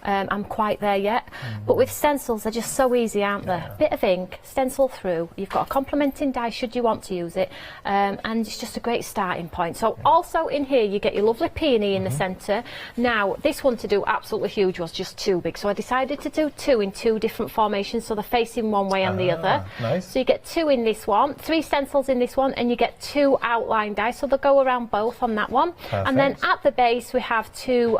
I'm quite there yet. But with stencils, they're just so easy, aren't they? Bit of ink, stencil through. You've got a complementing die should you want to use it, and it's just a great starting point. So also in here, you get your lovely peony in the centre. Now, this one to do absolutely huge was just too big, so I decided to do 2 in 2 different formations, so they're facing one way and the other. Nice. So you get 2 in this one, 3 stencils in this one, and you get 2 outline die, so they'll go around both on that one. Perfect. And then at the base we have 2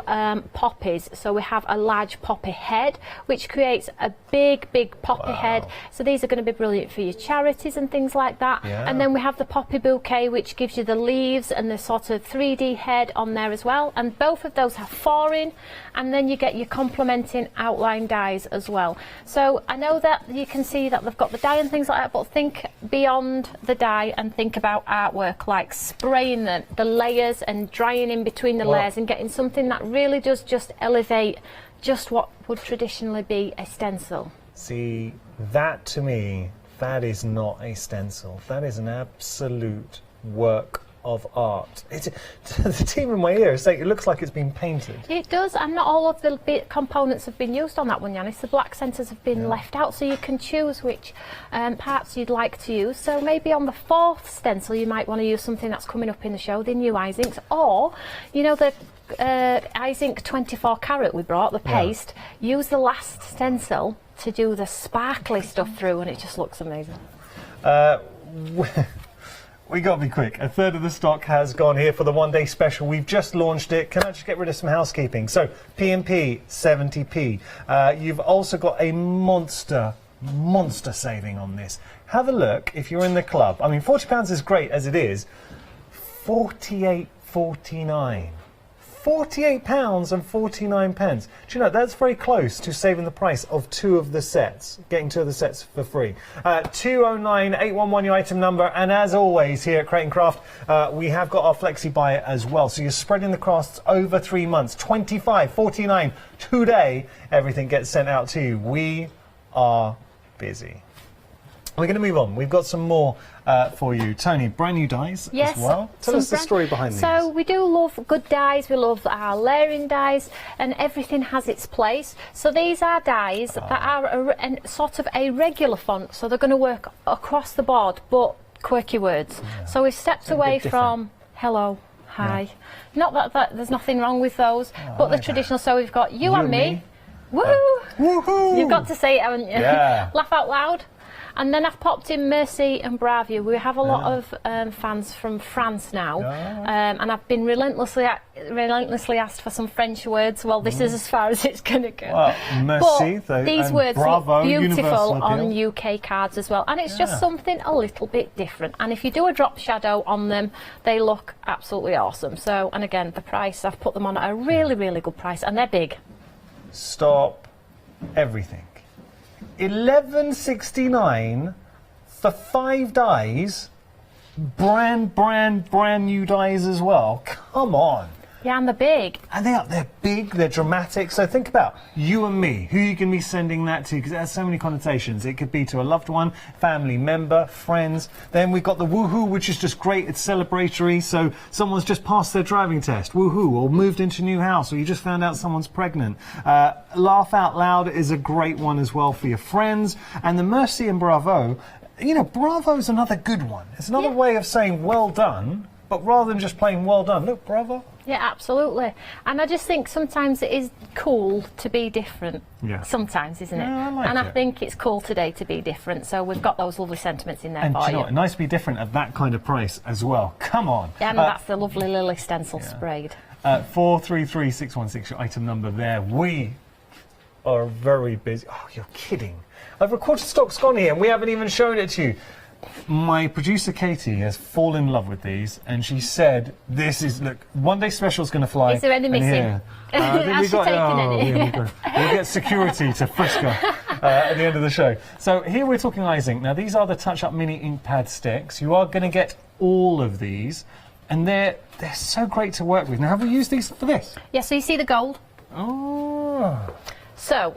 poppies, so we have a large poppy head which creates a big poppy head, so these are going to be brilliant for your charities and things like that. And then we have the poppy bouquet which gives you the leaves and the sort of 3D head on there as well, and both of those have 4 in, and then you get your complementing outline dies as well. So I know that you can see that they've got the die and things like that, but think beyond the die and think about artwork, like spraying the layers and drying in between the layers and getting something that really does just elevate just what would traditionally be a stencil. See, that to me, that is not a stencil. That is an absolute work of art. The team in my ear is saying it looks like it's been painted. It does, and not all of the components have been used on that one, Yanis. The black centres have been left out, so you can choose which parts you'd like to use. So maybe on the 4th stencil you might want to use something that's coming up in the show, the new Icings, or you know the Icing 24 carat we brought, the paste. Use the last stencil to do the sparkly stuff through, and it just looks amazing. We got to be quick. 1/3 of the stock has gone here for the one-day special. We've just launched it. Can I just get rid of some housekeeping? So, P&P, 70p. You've also got a monster saving on this. Have a look if you're in the club. I mean, £40 is great as it is. £48.49. £48.49. Do you know, that's very close to saving the price of 2 of the sets, getting 2 of the sets for free. 209811, your item number, and as always here at Create and Craft, we have got our flexi buy as well. So you're spreading the costs over 3 months, $25.49 today. Everything gets sent out to you. We are busy. We're going to move on. We've got some more for you. Toni, brand new dies as well. Tell us the story behind these. So we do love good dies. We love our layering dies, and everything has its place. So these are dies that are sort of a regular font, so they're going to work across the board, but quirky words. So we've stepped away from hello, hi. Not that there's nothing wrong with those, but the traditional. So we've got you and me. Woohoo! Woohoo! You've got to say it, haven't you? Yeah. Laugh out loud. And then I've popped in Merci and Bravia. We have a lot of fans from France now, and I've been relentlessly asked for some French words. Well, this is as far as it's going to go. Well, merci, but these words look beautiful on UK cards as well, and it's just something a little bit different. And if you do a drop shadow on them, they look absolutely awesome. So, and again, the price, I've put them on at a really, really good price, and they're big. Stop everything. $11.69 for 5 dies, brand new dies as well. Come on. Yeah, and they're big. And they're big, they're dramatic. So think about you and me. Who are you going to be sending that to? Because it has so many connotations. It could be to a loved one, family member, friends. Then we've got the woohoo, which is just great. It's celebratory. So someone's just passed their driving test, woohoo, or moved into a new house, or you just found out someone's pregnant. Laugh out loud is a great one as well for your friends. And the Merci and Bravo, you know, Bravo's another good one. It's another way of saying well done, but rather than just playing well done, look, bravo. Yeah, absolutely. And I just think sometimes it is cool to be different. Yeah. Sometimes, isn't it? Yeah, I like I think it's cool today to be different. So we've got those lovely sentiments in there and for you. You know what? Nice to be different at that kind of price as well. Come on. Yeah, and that's the lovely Lily stencil sprayed. 433616, your item number there. We are very busy. Oh, you're kidding. Over a quarter stock's gone here and we haven't even shown it to you. My producer Katie has fallen in love with these, and she said, "This is look. One day special is going to fly." Is there any missing? Has she taken any? We'll get security to frisk her at the end of the show. So here we're talking Icing. Now these are the touch-up mini ink pad sticks. You are going to get all of these, and they're so great to work with. Now have we used these for this? Yeah. So you see the gold. Oh. So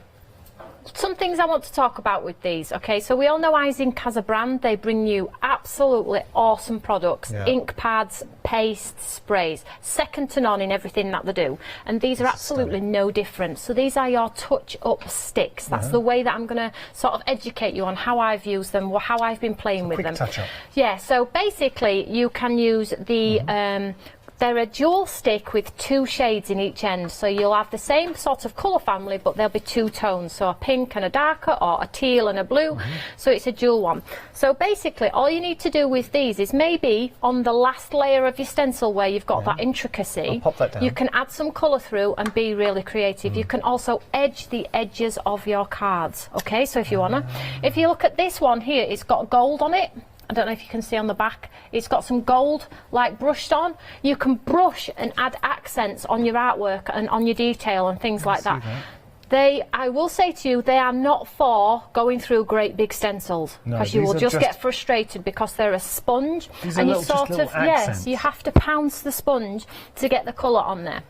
some things I want to talk about with these. Okay, so we all know Icing as a brand. They bring you absolutely awesome products, ink pads, pastes, sprays, second to none in everything that they do. And these are absolutely no different. So these are your touch-up sticks. That's the way that I'm going to sort of educate you on how I've used them, how I've been playing with them. Touch-up. Yeah, so basically you can use the they're a dual stick with 2 shades in each end, so you'll have the same sort of colour family, but there'll be 2 tones, so a pink and a darker, or a teal and a blue, so it's a dual one. So basically all you need to do with these is maybe on the last layer of your stencil where you've got that intricacy, I'll pop that down. you can add some colour through and be really creative. You can also edge the edges of your cards, okay, so if you wanna. If you look at this one here, it's got gold on it. I don't know if you can see on the back, it's got some gold like brushed on. You can brush and add accents on your artwork and on your detail and things like that. I will say to you, they are not for going through great big stencils, because you will just get frustrated because they're a sponge, and you sort of, yes, you have to pounce the sponge to get the colour on there.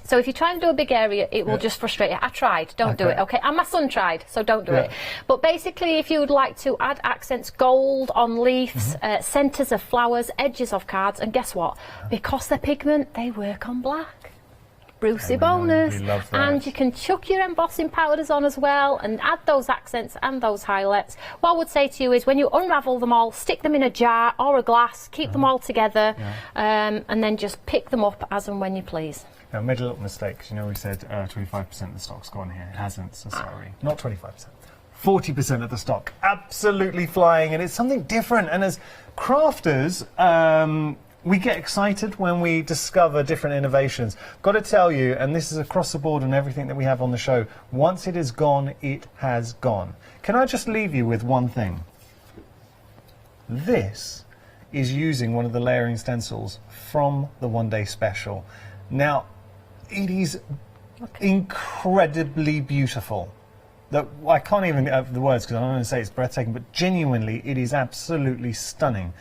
So if you're trying to do a big area, it will just frustrate you. I tried, don't do it, okay? And my son tried, so don't do it. But basically, if you would like to add accents, gold on leaves, centres of flowers, edges of cards, and guess what? Because they're pigment, they work on black. Brucey bonus. And you can chuck your embossing powders on as well and add those accents and those highlights. What I would say to you is when you unravel them all, stick them in a jar or a glass, keep them all together, and then just pick them up as and when you please. Now, I made a little mistake, because you know we said 25% of the stock's gone here. It hasn't, so sorry. Not 25%. 40% of the stock. Absolutely flying, and it's something different. And as crafters, we get excited when we discover different innovations. Got to tell you, and this is across the board on everything that we have on the show, once it is gone, it has gone. Can I just leave you with one thing? This is using one of the layering stencils from the One Day Special. Now, it is incredibly beautiful. I can't even get over the words because I'm not going to say it's breathtaking, but genuinely it is absolutely stunning.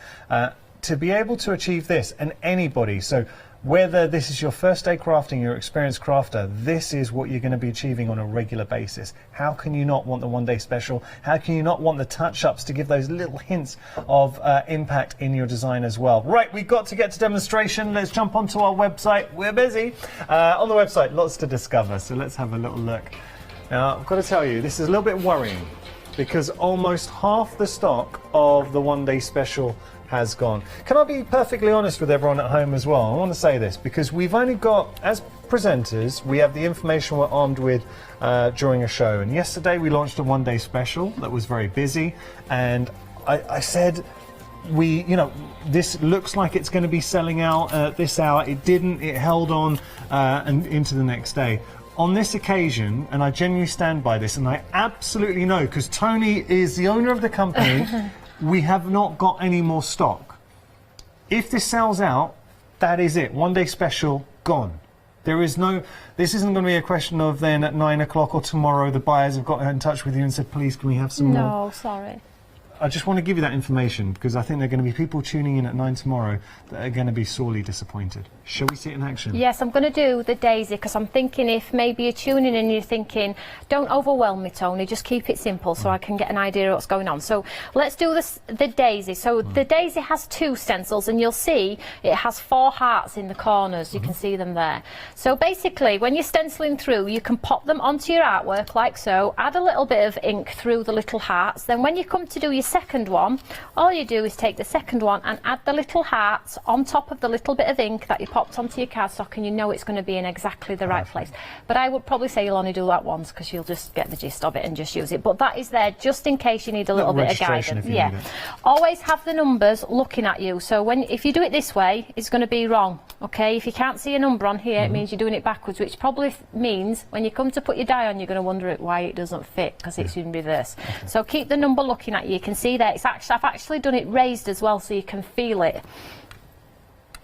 To be able to achieve this, and anybody, so whether this is your first day crafting, you're an experienced crafter, this is what you're going to be achieving on a regular basis. How can you not want the One Day Special? How can you not want the touch-ups to give those little hints of impact in your design as well? Right, we've got to get to demonstration. Let's jump onto our website. We're busy. On the website, lots to discover, so let's have a little look. Now, I've got to tell you, this is a little bit worrying because almost half the stock of the One Day Special has gone. Can I be perfectly honest with everyone at home as well? I want to say this because we've only got, as presenters, we have the information we're armed with during a show. And yesterday we launched a One Day Special that was very busy. And I said, this looks like it's going to be selling out at this hour. It didn't. It held on and into the next day. On this occasion, and I genuinely stand by this, and I absolutely know, because Toni is the owner of the company, we have not got any more stock. If this sells out, that is it. One Day Special, gone. There is no, this isn't going to be a question of then at 9 o'clock or tomorrow the buyers have got in touch with you and said, please, can we have some more? No, sorry. I just want to give you that information because I think there are going to be people tuning in at 9 tomorrow that are going to be sorely disappointed. Shall we see it in action? Yes, I'm going to do the daisy because I'm thinking if maybe you're tuning in and you're thinking, don't overwhelm me, Toni, just keep it simple so I can get an idea of what's going on. So let's do the daisy. So the daisy has 2 stencils and you'll see it has 4 hearts in the corners. You can see them there. So basically, when you're stenciling through, you can pop them onto your artwork like so, add a little bit of ink through the little hearts. Then when you come to do your second one, all you do is take the second one and add the little hearts on top of the little bit of ink that you popped onto your cardstock, and you know it's going to be in exactly the right place. But I would probably say you'll only do that once because you'll just get the gist of it and just use it. But that is there just in case you need a little bit of guidance. Yeah. Always have the numbers looking at you. So if you do it this way, it's going to be wrong. Okay, if you can't see a number on here, it means you're doing it backwards, which probably means when you come to put your die on, you're going to wonder why it doesn't fit because it's in reverse. So keep the number looking at you. You can see there. I've actually done it raised as well, so you can feel it.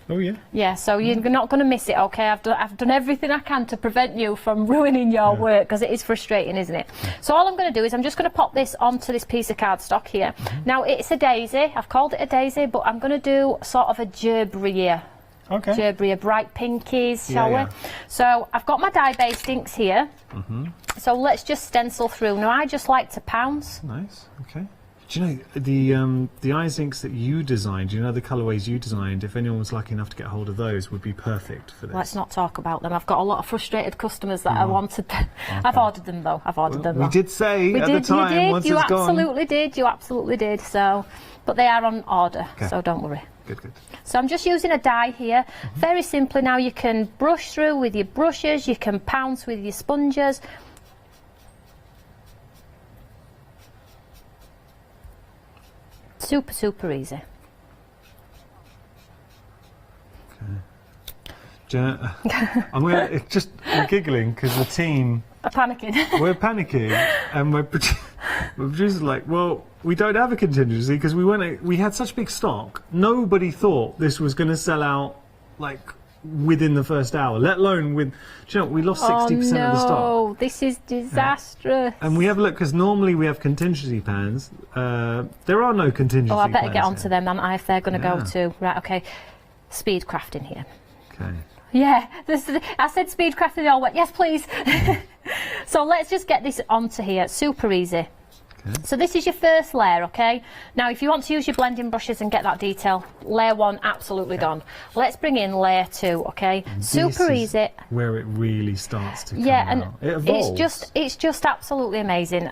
Oh yeah. Yeah, so you're not going to miss it. Okay, I've done everything I can to prevent you from ruining your work because it is frustrating, isn't it? So all I'm going to do is I'm just going to pop this onto this piece of cardstock here. Now it's a daisy. I've called it a daisy, but I'm going to do sort of a gerberier Okay. Gerberia bright pinkies, shall we? So I've got my dye-based inks here. So let's just stencil through. Now I just like to pounce. Nice. Okay. Do you know the eyes inks that you designed? Do you know the colourways you designed? If anyone was lucky enough to get hold of those, would be perfect for this. Let's not talk about them. I've got a lot of frustrated customers that I wanted them. Okay. I've ordered them though. I've ordered them. We did say at the time. You did. Once You it's absolutely did. You absolutely did. So, but they are on order. Okay. So don't worry. Good, good. So I'm just using a die here. Very simply now you can brush through with your brushes. You can pounce with your sponges. Super, super easy. Okay. I'm giggling because the team are panicking. We're panicking, and we're producers like, well, we don't have a contingency because we had such big stock. Nobody thought this was going to sell out like within the first hour, let alone with. Do you know, we lost 60% of the stock. Oh, this is disastrous. Yeah. And we have a look because normally we have contingency plans. There are no contingency plans. Oh, I better get onto them, then, if they're going to go to right. Okay, speed crafting here. Okay. Yeah, I said speed crafting. They all went, yes, please. So let's just get this onto here. Super easy. Okay. So this is your first layer, okay? Now, if you want to use your blending brushes and get that detail, layer 1 absolutely done. Let's bring in layer 2, okay? Super easy. Where it really starts to come and out. It evolves. It's just absolutely amazing.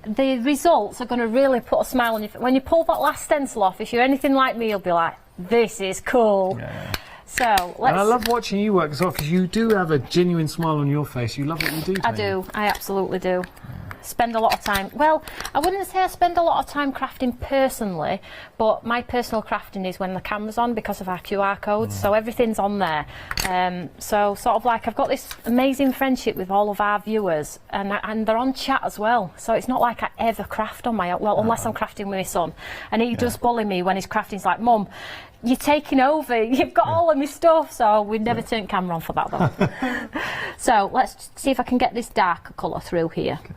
The results are going to really put a smile on your face. When you pull that last stencil off, if you're anything like me, you'll be like, this is cool. Yeah. So let's. And I love watching you work as well because you do have a genuine smile on your face. You love what you do. Toni. I do. I absolutely do. Spend a lot of time. Well, I wouldn't say I spend a lot of time crafting personally, but my personal crafting is when the camera's on because of our QR codes. So everything's on there. So sort of like I've got this amazing friendship with all of our viewers, and they're on chat as well. So it's not like I ever craft on my own. Well, unless I'm crafting with my son, and he does bully me when he's crafting. He's like, "Mum, you're taking over. You've got all of my stuff." So we never turn camera on for that though. So let's see if I can get this darker colour through here. Okay.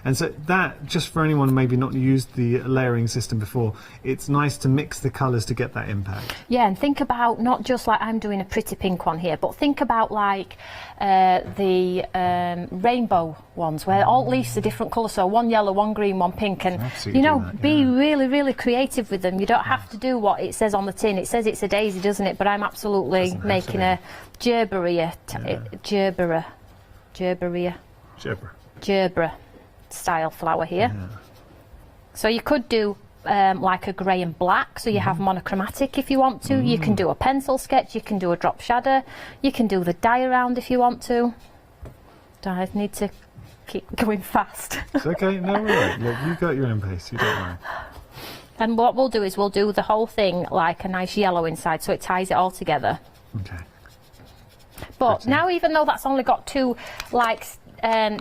And so that, just for anyone maybe not used the layering system before, it's nice to mix the colours to get that impact. Yeah, and think about not just like I'm doing a pretty pink one here, but think about like the rainbow ones where all leaves are different colours, so one yellow, one green, one pink, and you know, be really, really creative with them. You don't have to do what it says on the tin. It says it's a daisy, doesn't it? But I'm absolutely making a gerberia style flower here. So you could do like a grey and black, so you have monochromatic if you want to. You can do a pencil sketch, you can do a drop shadow, you can do the dye around if you want to. I need to keep going fast. It's okay, no, we're right. Look, you've got your own pace, you don't worry. And what we'll do is we'll do the whole thing like a nice yellow inside, so it ties it all together. Okay. But now, even though that's only got two like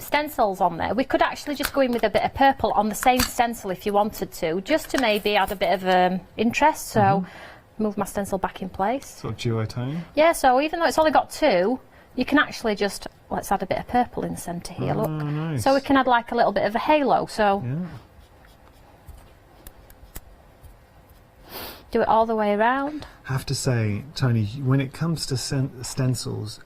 stencils on there, we could actually just go in with a bit of purple on the same stencil if you wanted to, just to maybe add a bit of interest. So move my stencil back in place. Sort of duotone? Yeah, so even though it's only got two, you can actually just, let's add a bit of purple in the centre here, look. Nice. So we can add like a little bit of a halo, so do it all the way around. I have to say, Toni, when it comes to stencils,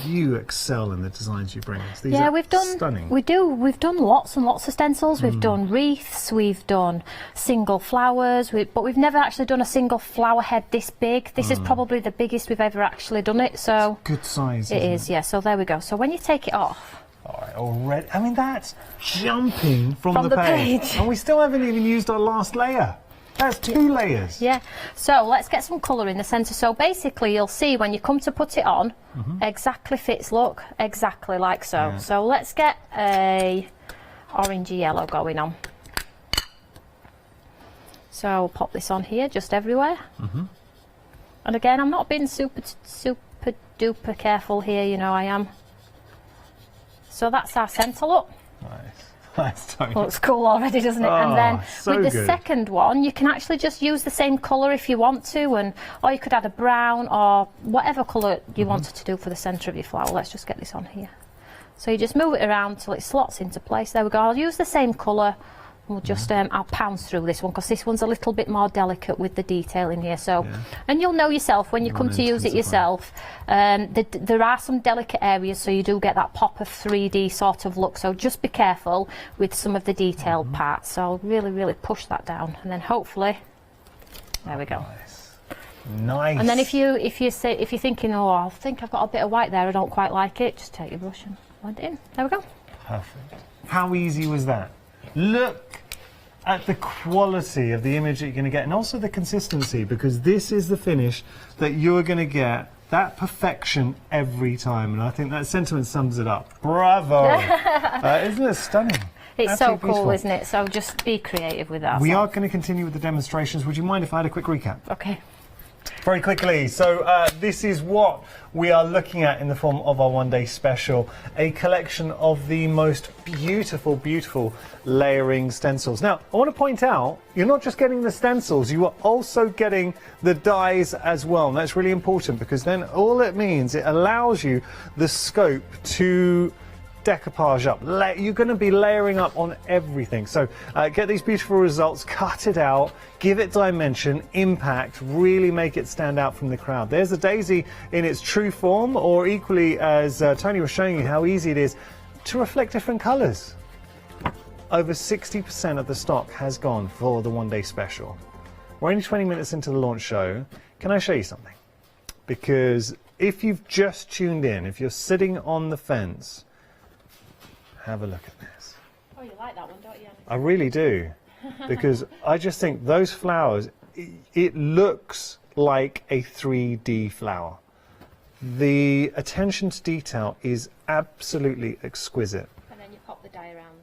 you excel in the designs you bring us. These are stunning. We've done lots and lots of stencils. We've done wreaths, we've done single flowers, but we've never actually done a single flower head this big. This is probably the biggest we've ever actually done it. So it's good size. It is, yeah. So there we go. So when you take it off. All right, already. I mean, that's jumping from the page, and we still haven't even used our last layer. That's 2 layers. Yeah. So let's get some colour in the centre. So basically you'll see when you come to put it on, exactly fits, look, exactly like so. Yeah. So let's get a orangey yellow going on. So I'll pop this on here, just everywhere. And again, I'm not being super duper careful here, you know I am. So that's our centre look. Nice. Nice, Toni. Looks cool already, doesn't it? And then with the second one, you can actually just use the same colour if you want to, or you could add a brown or whatever colour you wanted to do for the centre of your flower. Let's just get this on here. So you just move it around till it slots into place. There we go. I'll use the same colour We'll just, I'll pounce through this one because this one's a little bit more delicate with the detail in here. So, and you'll know yourself when you come to use it yourself. There are some delicate areas, so you do get that pop of 3D sort of look. So just be careful with some of the detailed parts. So really, really push that down, and then hopefully, there we go. Nice. And then if you're thinking, oh, I think I've got a bit of white there, I don't quite like it, just take your brush and blend it in. There we go. Perfect. How easy was that? Look at the quality of the image that you're going to get, and also the consistency, because this is the finish that you're going to get, that perfection every time, and I think that sentiment sums it up. Bravo! Isn't it stunning? It's Absolutely so cool, beautiful. isn't it? So just be creative with that. We are going to continue with the demonstrations. Would you mind if I had a quick recap? Okay. Very quickly, so this is what we are looking at in the form of our one-day special, a collection of the most beautiful, beautiful layering stencils. Now, I want to point out, you're not just getting the stencils, you are also getting the dies as well, and that's really important because then all it means, it allows you the scope to decoupage up. You're going to be layering up on everything. So get these beautiful results, cut it out, give it dimension, impact, really make it stand out from the crowd. There's a daisy in its true form, or equally, as Toni was showing you, how easy it is to reflect different colours. Over 60% of the stock has gone for the one-day special. We're only 20 minutes into the launch show. Can I show you something? Because if you've just tuned in, if you're sitting on the fence, have a look at this. Oh, you like that one, don't you? I really do, because I just think those flowers, it looks like a 3D flower. The attention to detail is absolutely exquisite. And then you pop the die around.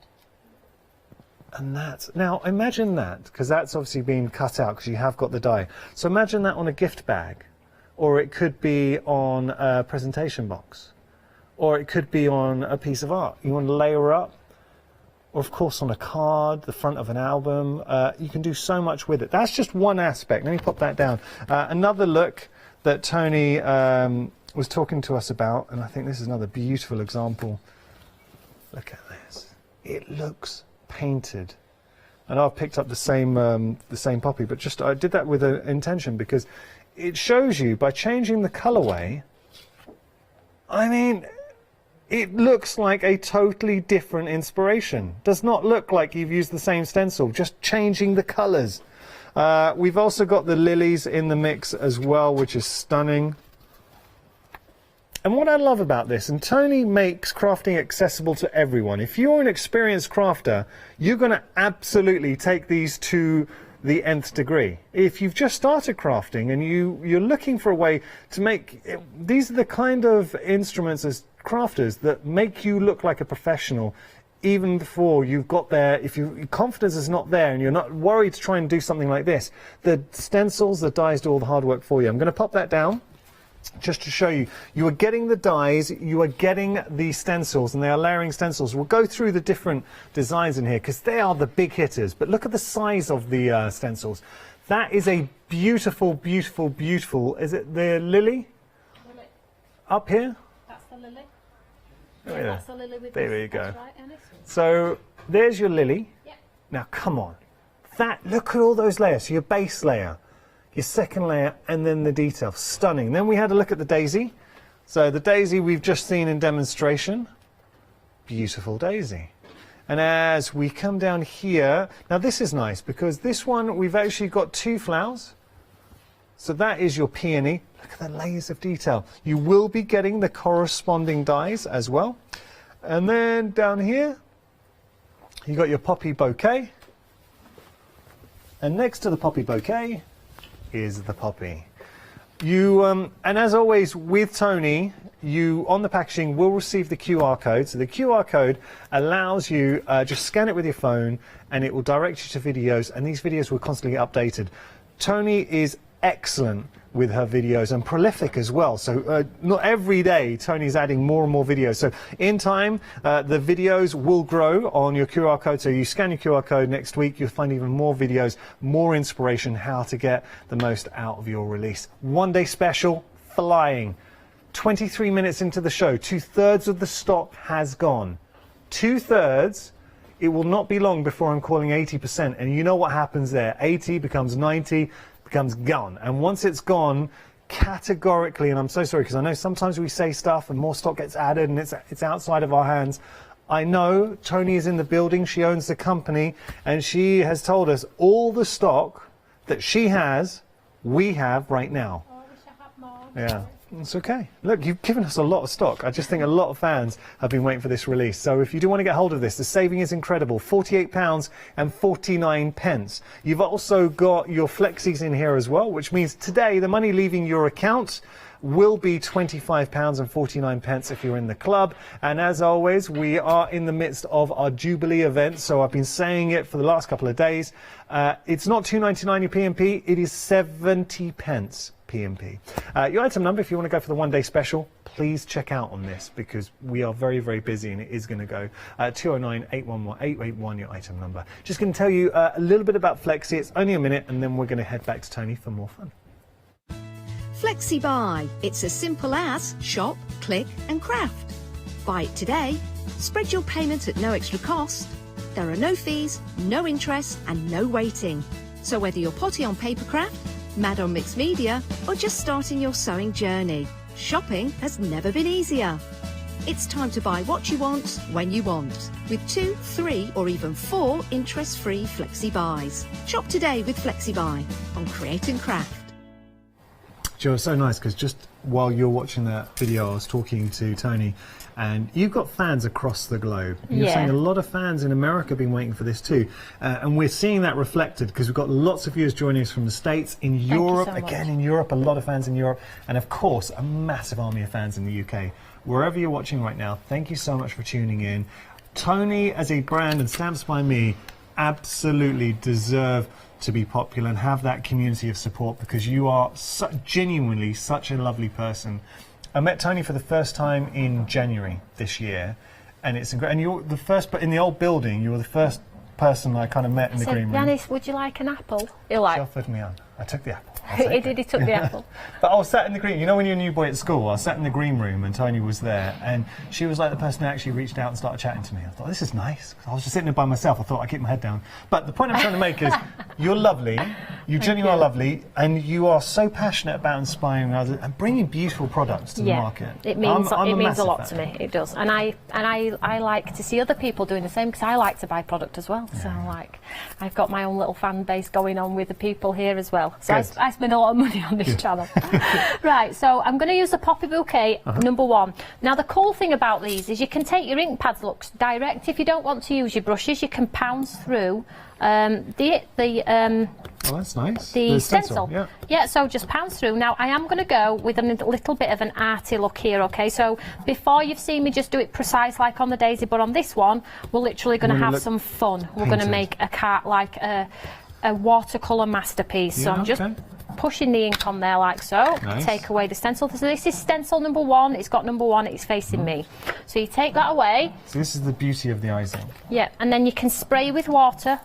And that's, now imagine that, because that's obviously been cut out because you have got the die. So imagine that on a gift bag, or it could be on a presentation box. Or it could be on a piece of art. You want to layer up, or of course on a card, the front of an album. You can do so much with it. That's just one aspect. Let me pop that down. Another look that Toni was talking to us about, and I think this is another beautiful example. Look at this. It looks painted. And I've picked up the same poppy, but just I did that with an intention because it shows you by changing the colorway. I mean, it looks like a totally different inspiration. Does not look like you've used the same stencil, just changing the colors. We've also got the lilies in the mix as well, which is stunning. And what I love about this, and Toni makes crafting accessible to everyone. If you're an experienced crafter, you're going to absolutely take these to the nth degree. If you've just started crafting and you're looking for a way to make, these are the kind of instruments as crafters that make you look like a professional even before you've got there. If your confidence is not there and you're not worried to try and do something like this, the stencils, the dies do all the hard work for you. I'm going to pop that down just to show you. You are getting the dies, you are getting the stencils, and they are layering stencils. We'll go through the different designs in here because they are the big hitters, but look at the size of the stencils. That is a beautiful, beautiful, beautiful, is it the lily? Lily. Up here? That's the lily. Yeah, Yeah, that's the lily with there this. you go. That's right, Ennis. So there's your lily. Yeah. Now come on. Look at all those layers. So your base layer, your second layer, and then the detail. Stunning. Then we had a look at the daisy. So the daisy we've just seen in demonstration. Beautiful daisy. And as we come down here, now this is nice because this one we've actually got two flowers. So that is your peony. Look at the layers of detail. You will be getting the corresponding dies as well. And then down here, you got your poppy bouquet. And next to the poppy bouquet is the poppy. You and as always with Toni, you on the packaging will receive the QR code. So the QR code allows you just scan it with your phone, and it will direct you to videos. And these videos will constantly get updated. Toni is excellent with her videos and prolific as well. So not every day Toni's adding more and more videos. So in time, the videos will grow on your QR code. So you scan your QR code next week, you'll find even more videos, more inspiration, how to get the most out of your release. One day special, flying. 23 minutes into the show, 2/3 of the stock has gone. 2/3 it will not be long before I'm calling 80%. And you know what happens there? 80 becomes 90, becomes gone. And once it's gone, categorically, and I'm so sorry because I know sometimes we say stuff and more stock gets added and it's outside of our hands. I know Toni is in the building, she owns the company, and she has told us all the stock that she has, we have right now. Oh, I wish I had more. Yeah, it's okay. Look, you've given us a lot of stock. I just think a lot of fans have been waiting for this release. So if you do want to get hold of this, the saving is incredible. £48.49. You've also got your flexies in here as well, which means today the money leaving your account will be £25.49 if you're in the club. And as always, we are in the midst of our Jubilee event, so I've been saying it for the last couple of days. It's not £2.99 your P&P, it is 70 pence P&P. Your item number, if you want to go for the one-day special, please check out on this because we are very, very busy and it is going to go. 209-811-881, your item number. Just going to tell you a little bit about Flexi. It's only a minute and then we're going to head back to Toni for more fun. Flexi Buy. It's as simple as shop, click and craft. Buy it today. Spread your payment at no extra cost. There are no fees, no interest and no waiting. So whether you're potty on paper craft, mad on mixed media or just starting your sewing journey, shopping has never been easier. It's time to buy what you want, when you want, with 2, 3 or even 4 interest-free Flexi Buys. Shop today with Flexi Buy on Create and Craft. Joe, it's so nice because just while you're watching that video, I was talking to Toni, and you've got fans across the globe. You're saying a lot of fans in America have been waiting for this too, and we're seeing that reflected because we've got lots of viewers joining us from the States, in Europe, again in Europe, a lot of fans in Europe, and of course a massive army of fans in the UK. Wherever you're watching right now, thank you so much for tuning in. Toni as a brand and Stamps by Me absolutely deserve to be popular and have that community of support because you are genuinely such a lovely person. I met Toni for the first time in January this year, and it's incredible. And you're the first, but in the old building, you were the first person I kind of met in the green room. Yanis, would you like an apple? You're like, she offered me one. I took the apple. he did, he took the apple. But I was sat in the green, you know when you're a new boy at school, I was sat in the green room and Toni was there and she was like the person who actually reached out and started chatting to me. I thought, this is nice. I was just sitting there by myself, I thought I'd keep my head down. But the point I'm trying to make is, you're lovely, you genuinely are lovely, and you are so passionate about inspiring others and bringing beautiful products to the market. It means it means a lot to me, it does. And I like to see other people doing the same because I like to buy product as well. So like, I've got my own little fan base going on with the people here as well. So I spend a lot of money on this channel. Right, so I'm going to use the Poppy Bouquet number 1. Now the cool thing about these is you can take your ink pads, looks direct. If you don't want to use your brushes, you can pounce through oh, that's nice. The stencil. Yeah, so just pounce through. Now I am going to go with a little bit of an arty look here, okay? So before you've seen me just do it precise like on the daisy, but on this one, we're literally going to have some fun. We're going to make a card like a watercolour masterpiece. So I'm just pushing the ink on there like so. Take away the stencil. So this is stencil number 1. It's got number 1. It's facing me. So you take that away. So this is the beauty of the icing. Yeah, and then you can spray with water.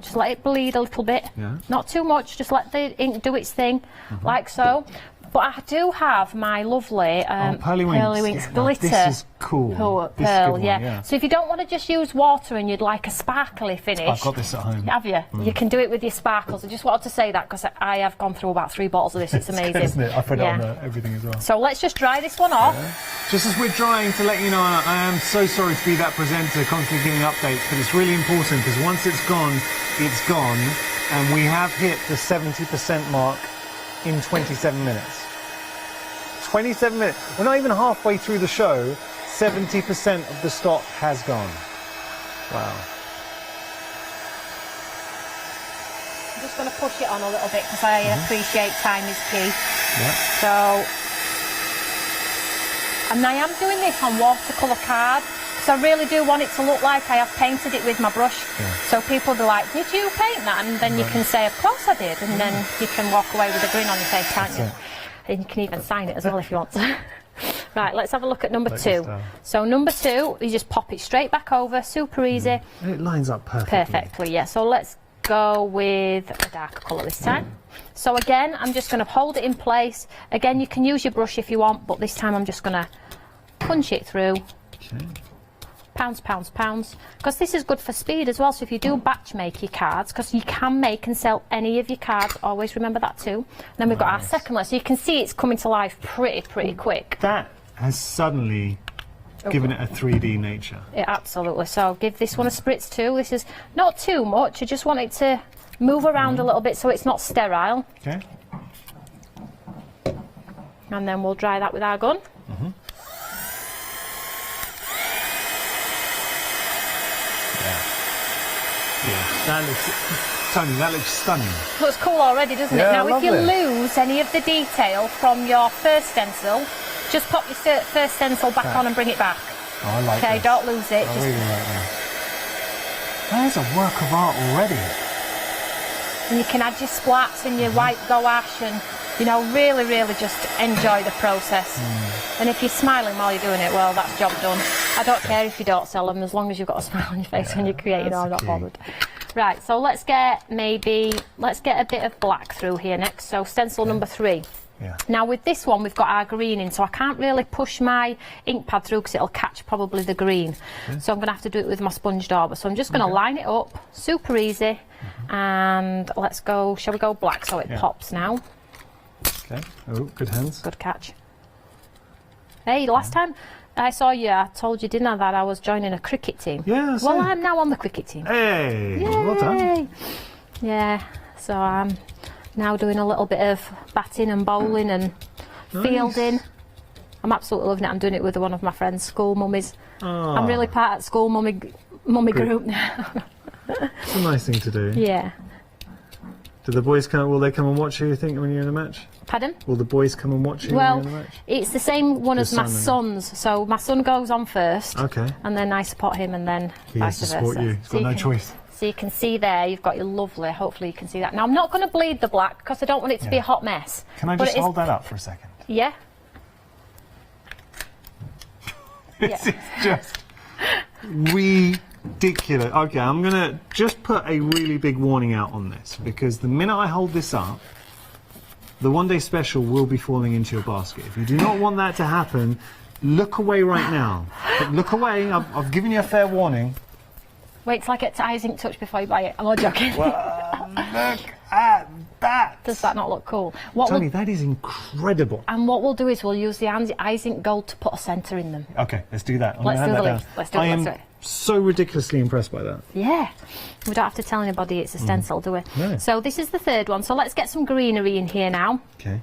Just let it bleed a little bit. Not too much. Just let the ink do its thing, like so. But I do have my lovely Pearly Winks glitter. This is cool. Pearl, yeah. So if you don't want to just use water and you'd like a sparkly finish. I've got this at home. Have you? You can do it with your sparkles. I just wanted to say that because I have gone through about 3 bottles of this. It's amazing. Isn't it? I put it on everything as well. So let's just dry this one off. Just as we're drying, to let you know, I am so sorry to be that presenter constantly giving updates, but it's really important because once it's gone, and we have hit the 70% mark in 27 minutes. 27 minutes. We're not even halfway through the show. 70% of the stock has gone. Wow. I'm just going to push it on a little bit because I appreciate time is key. So, and I am doing this on watercolour card. So I really do want it to look like I have painted it with my brush. So people will be like, did you paint that? And then you can say, of course I did. And then you can walk away with a grin on your face, can't you? And you can even sign it as well if you want to. Right, let's have a look at number 2. So number 2, you just pop it straight back over, super easy. And it lines up perfectly. Yeah. So let's go with a darker colour this time. So again, I'm just going to hold it in place. Again, you can use your brush if you want, but this time I'm just going to punch it through. pounds, pounds, pounds, because this is good for speed as well. So if you do batch make your cards, because you can make and sell any of your cards, always remember that too. And then we've got our second layer, so you can see it's coming to life pretty quick. That has suddenly given it a 3D nature. Yeah, absolutely. So give this one a spritz too. This is not too much. I just want it to move around a little bit so it's not sterile. Okay. And then we'll dry that with our gun. Yeah, Toni, that looks stunning. Looks cool already, doesn't it? Yeah, Now, if you lovely. lose any of the detail from your first stencil, just pop your first stencil back on and bring it back. Oh, I like Okay, this. don't lose it. I Just... really like that. That is a work of art already. And you can add your splats and your white gouache and, you know, really just enjoy the process. And if you're smiling while you're doing it, well, that's job done. I don't care if you don't sell them, as long as you've got a smile on your face when you're creating. I'm not bothered. Right, so let's get a bit of black through here next. So stencil number 3. Yeah. Now with this one, we've got our green in, so I can't really push my ink pad through because it'll catch probably the green. So I'm going to have to do it with my sponge dauber. So I'm just going to line it up, super easy, and let's go, shall we go black so it pops now? Okay. Oh, good hands. Good catch. Hey, last time I saw you, I told you, didn't I, that I was joining a cricket team? Yeah, well, I'm now on the cricket team. Hey, Yay. well done. Yeah, so I'm now doing a little bit of batting and bowling and fielding. I'm absolutely loving it. I'm doing it with one of my friends, school mummies. I'm really part of school mummy group now. It's a nice thing to do. Yeah. Do the boys will they come and watch you, think, when you're in a match? Pardon? Will the boys come and watch you Well, when you're in a match? it's the same one as my son son's. So my son goes on first. Okay. And then I support him, and then He has vice to versa. support you. He's So got no can- choice. So you can see there, you've got your lovely, hopefully you can see that. Now I'm not going to bleed the black because I don't want it to be a hot mess. Can I But just it is- hold that up for a second? Yeah. This is just ridiculous. Okay, I'm going to just put a really big warning out on this, because the minute I hold this up, the one day special will be falling into your basket. If you do not want that to happen, look away right now. But look away, I've given you a fair warning. Wait till I get to Icing touch before you buy it. I'm not joking. Well, look at that. Does that not look cool? What Toni, we'll, that is incredible. and what we'll do is we'll use the Icing gold to put a centre in them. Okay, let's do that. I'm Let's gonna do hand the that leaf. down. Let's do it, I let's am do it. so ridiculously impressed by that. Yeah. We don't have to tell anybody it's a stencil, do we? No. So this is the third one. So let's get some greenery in here now. Okay.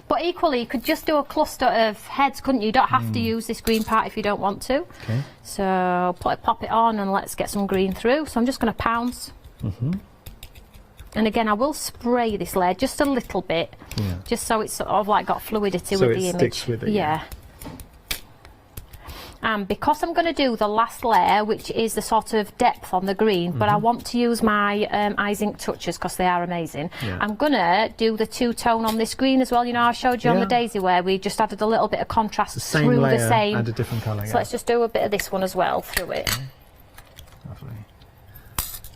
But equally, you could just do a cluster of heads, couldn't you? You don't have to use this green part if you don't want to. Okay. So pop it on and let's get some green through. So I'm just going to pounce. And again, I will spray this layer just a little bit, just so it's sort of like got fluidity So with it the image. sticks with it, Yeah. And because I'm going to do the last layer, which is the sort of depth on the green, but I want to use my Icing touches because they are amazing. Yeah. I'm going to do the two-tone on this green as well. You know, I showed you on the daisy where we just added a little bit of contrast Same through layer the same. and a different colour. So let's just do a bit of this one as well through it. Lovely.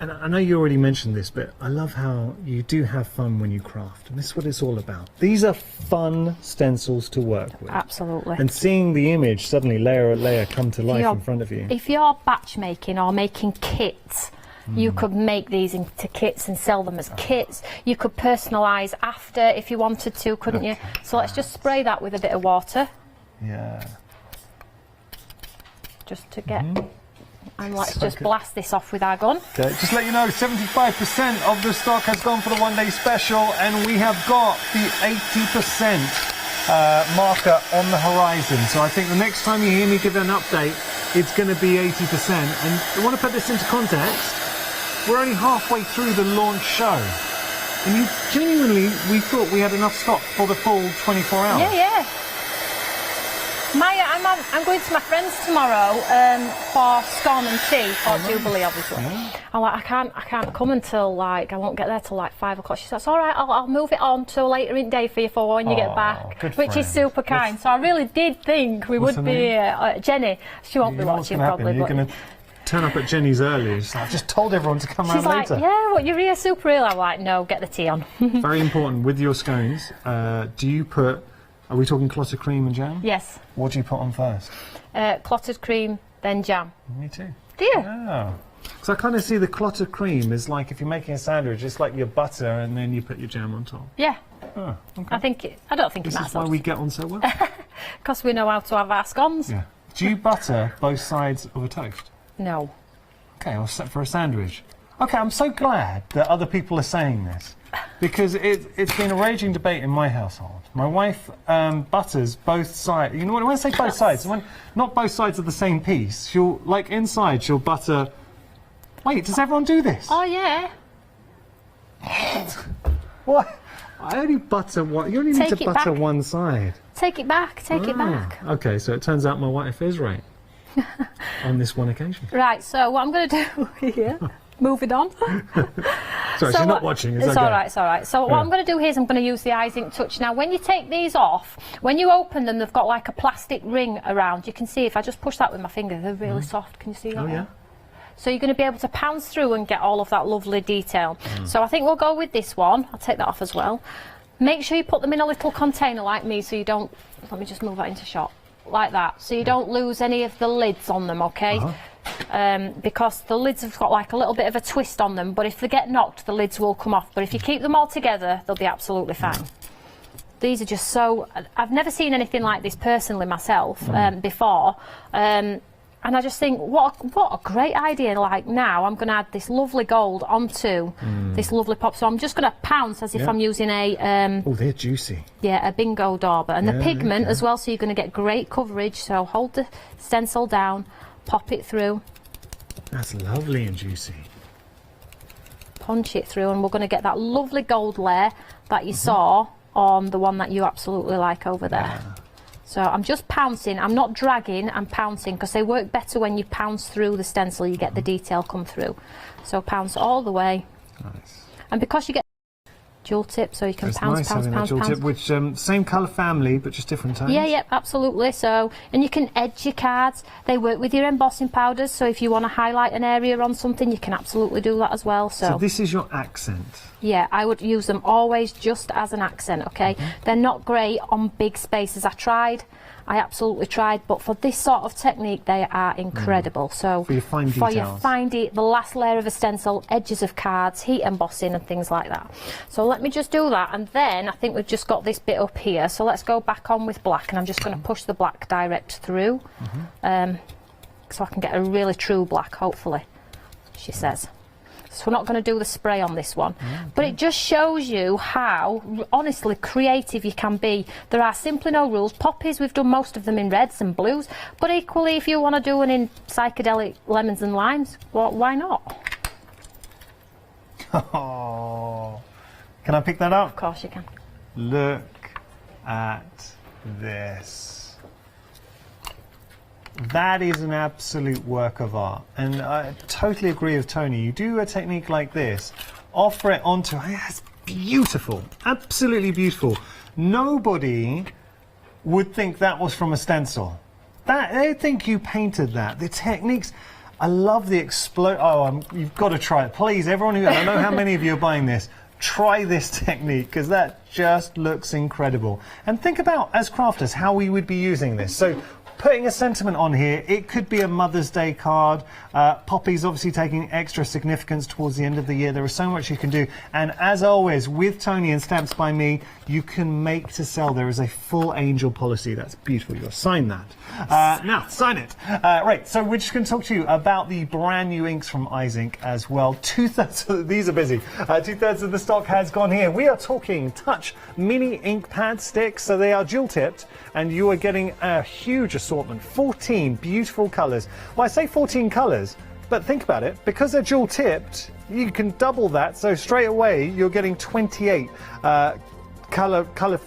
And I know you already mentioned this, but I love how you do have fun when you craft, and this is what it's all about. These are fun stencils to work with. Absolutely. And seeing the image suddenly layer at layer come to life in front of you. If you're batch making or making kits, you could make these into kits and sell them as kits. You could personalise after if you wanted to, couldn't you? So let's just spray that with a bit of water, Yeah. just to get... And let's just blast this off with our gun. Okay, just let you know, 75% of the stock has gone for the one-day special, and we have got the 80% marker on the horizon. So I think the next time you hear me give an update, it's going to be 80%. And I want to put this into context. We're only halfway through the launch show. And we thought we had enough stock for the full 24 hours. Yeah. Maya, I'm going to my friends tomorrow for scone and tea for Jubilee, obviously. Yeah. I'm like, I can't come until like I won't get there till like 5 o'clock. She says, all right, I'll move it on to later in the day for you for when you get back, which is super kind. So I really did think we would be Jenny. She won't be watching probably. You're going to turn up at Jenny's early. I've just told everyone to come around later. She's like, yeah, what, you're here super early? I'm like, no, get the tea on. Very important with your scones. Do you put? Are we talking clotted cream and jam? Yes. What do you put on first? Clotted cream, then jam. Me too. Do you? Oh. So I kind of see the clotted cream is like if you're making a sandwich, it's like your butter and then you put your jam on top. Yeah. Oh, okay. I don't think this it matters. is why we get on so well. Because we know how to have our scones. Yeah. Do you butter both sides of a toast? No. Okay, well, for a sandwich. Okay, I'm so glad that other people are saying this because it's been a raging debate in my household. My wife butters both sides. You know when I say both sides, when not both sides of the same piece, she'll like inside she'll butter. Wait, does everyone do this? Oh yeah. What? I only butter one. You only need to butter one side. Take it back. Take it back. Okay, so it turns out my wife is right on this one occasion. Right. So what I'm going to do here. Moving on. Sorry, she's not watching. It's okay. All right, it's all right. So what I'm going to do here is I'm going to use the Icing Touch. Now, when you take these off, when you open them, they've got like a plastic ring around. You can see if I just push that with my finger, they're really soft. Can you see that? Oh, yeah. So you're going to be able to pounce through and get all of that lovely detail. So I think we'll go with this one. I'll take that off as well. Make sure you put them in a little container like me so you don't... Let me just move that into shot. Like that. So you don't lose any of the lids on them, okay? Because the lids have got like a little bit of a twist on them, but if they get knocked, the lids will come off. But if you keep them all together, they'll be absolutely fine. These are just so... I've never seen anything like this personally myself before. And I just think, what a great idea. Like now, I'm going to add this lovely gold onto this lovely pop. So I'm just going to pounce as if I'm using a... oh, they're juicy. Yeah, a bingo dauber. And the pigment as well, so you're going to get great coverage. So hold the stencil down, pop it through. That's lovely and juicy. Punch it through, and we're going to get that lovely gold layer that you saw on the one that you absolutely like over there. So I'm just pouncing, I'm not dragging, I'm pouncing, because they work better when you pounce through the stencil, you get the detail come through. So pounce all the way. Nice. And because you get dual tip, so you can pounce, pounce. Tip, which same colour family, but just different tones. Yeah, absolutely. So, and you can edge your cards. They work with your embossing powders, so if you want to highlight an area on something, you can absolutely do that as well. So this is your accent. Yeah, I would use them always just as an accent, okay? They're not great on big spaces. I absolutely tried, but for this sort of technique, they are incredible. So for your fine details. The last layer of a stencil, edges of cards, heat embossing and things like that. So let me just do that, and then I think we've just got this bit up here. So let's go back on with black, and I'm just going to push the black direct through, so I can get a really true black, hopefully, she says. So we're not going to do the spray on this one. But it just shows you how, honestly, creative you can be. There are simply no rules. Poppies, we've done most of them in reds and blues. But equally, if you want to do one in psychedelic lemons and limes, well, why not? Oh, can I pick that up? Of course you can. Look at this. That is an absolute work of art, and I totally agree with Tony. You do a technique like this, offer it onto... That's beautiful, absolutely beautiful. Nobody would think that was from a stencil. They think you painted that. The techniques, I love the you've got to try it. Please, everyone who... I know how many of you are buying this. Try this technique, because that just looks incredible. And think about, as crafters, how we would be using this. So, putting a sentiment on here, it could be a Mother's Day card. Poppy's obviously taking extra significance towards the end of the year. There is so much you can do. And as always, with Toni and Stamps by Me, you can make to sell. There is a full angel policy. That's beautiful. You'll sign that. Now, sign it. Right, so we're just going to talk to you about the brand new inks from Icing as well. These are busy. 2/3 of the stock has gone here. We are talking Touch mini ink pad sticks. So they are dual tipped, and you are getting a huge assortment. 14 beautiful colours. Well, I say 14 colours, but think about it. Because they're dual tipped, you can double that. So straight away, you're getting 28 colour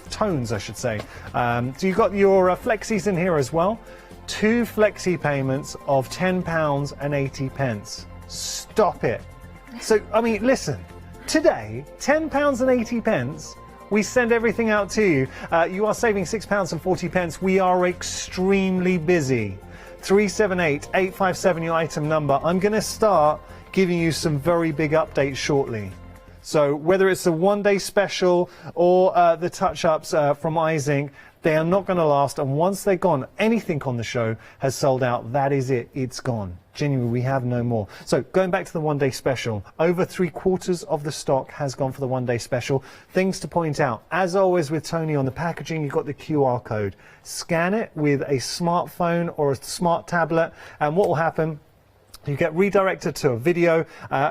tones, I should say. So you've got your flexis in here as well. 2 flexi payments of £10.80. Stop it. So, I mean, listen, today, £10.80. We send everything out to you. You are saving £6.40. We are extremely busy. 378-857, your item number. I'm going to start giving you some very big updates shortly. So whether it's a one-day special or the touch-ups from Icing, They are not going to last, and once they're gone, anything on the show has sold out. That is it. It's gone. Genuinely, we have no more. So going back to the one-day special, over 3/4 of the stock has gone for the one-day special. Things to point out, as always with Toni, on the packaging, you've got the QR code. Scan it with a smartphone or a smart tablet, and what will happen? You get redirected to a video.